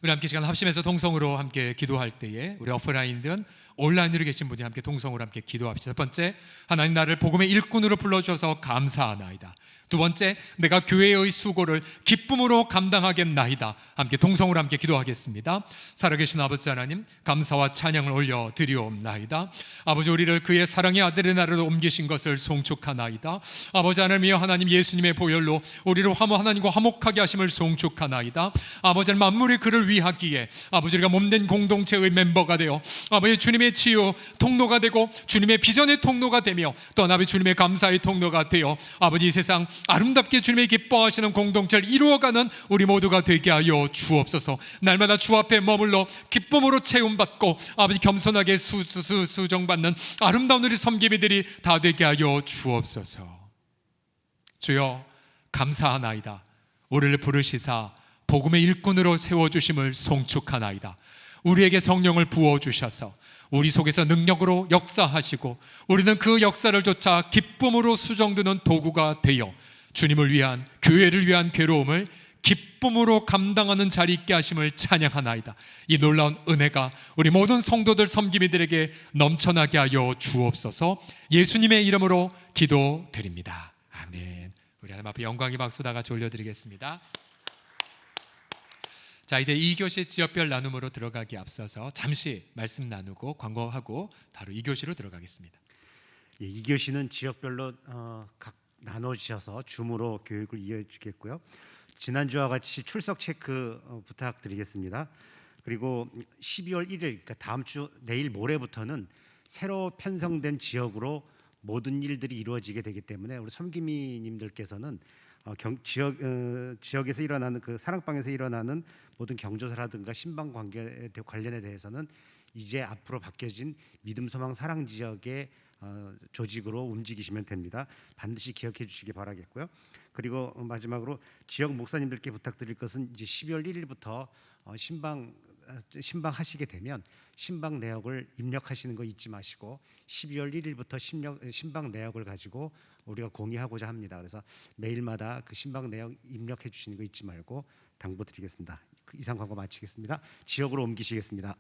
Speaker 2: 우리 함께 시간 합심해서 동성으로 함께 기도할 때에 우리 오프라인든 온라인으로 계신 분이 함께 동성으로 함께 기도합시다. 첫 번째, 하나님 나를 복음의 일꾼으로 불러주셔서 감사하나이다. 두 번째, 내가 교회의 수고를 기쁨으로 감당하겠나이다. 함께 동성으로 함께 기도하겠습니다. 살아계신 아버지 하나님, 감사와 찬양을 올려 드리옵나이다. 아버지, 우리를 그의 사랑의 아들의 나라로 옮기신 것을 송축하나이다. 아버지 하나님이여, 하나님 예수님의 보혈로 우리를 하나님과 화목하게 하심을 송축하나이다. 아버지 하나님, 만물이 그를 위하기에 아버지 우리가 몸된 공동체의 멤버가 되어 아버지 주님의 치유 통로가 되고 주님의 비전의 통로가 되며 또 아버지 주님의 감사의 통로가 되어 아버지 이 세상 아름답게 주님의 기뻐하시는 공동체를 이루어가는 우리 모두가 되게 하여 주옵소서. 날마다 주 앞에 머물러 기쁨으로 채움받고 아버지 겸손하게 수정받는 아름다운 우리 섬기비들이 다 되게 하여 주옵소서. 주여 감사하나이다. 우리를 부르시사 복음의 일꾼으로 세워주심을 송축하나이다. 우리에게 성령을 부어주셔서 우리 속에서 능력으로 역사하시고 우리는 그 역사를 쫓아 기쁨으로 수정드는 도구가 되어 주님을 위한, 교회를 위한 괴로움을 기쁨으로 감당하는 자리 있게 하심을 찬양하나이다. 이 놀라운 은혜가 우리 모든 성도들 섬기미들에게 넘쳐나게 하여 주옵소서. 예수님의 이름으로 기도드립니다. 아멘. 우리 하나님 앞에 영광의 박수 다 같이 올려드리겠습니다. 자, 이제 2교시 지역별 나눔으로 들어가기 앞서서 잠시 말씀 나누고 광고하고 바로 2교시로 들어가겠습니다.
Speaker 3: 예, 2교시는 지역별로 각 나눠주셔서 줌으로 교육을 이어주겠고요. 지난주와 같이 출석 체크 부탁드리겠습니다. 그리고 12월 1일, 그러니까 다음 주 내일 모레부터는 새로 편성된 지역으로 모든 일들이 이루어지게 되기 때문에 우리 섬기미님들께서는 지역에서 일어나는 그 사랑방에서 일어나는 모든 경조사라든가 신방 관련에 대해서는 이제 앞으로 바뀌어진 믿음 소망 사랑 지역의 조직으로 움직이시면 됩니다. 반드시 기억해 주시기 바라겠고요. 그리고 마지막으로 지역 목사님들께 부탁드릴 것은 이제 12월 1일부터 신방 신방하시게 되면 신방 내역을 입력하시는 거 잊지 마시고 12월 1일부터 신방 내역을 가지고 우리가 공유하고자 합니다. 그래서 매일마다 그 신방 내역 입력해 주시는 거 잊지 말고 당부드리겠습니다. 이상 광고 마치겠습니다. 지역으로 옮기시겠습니다.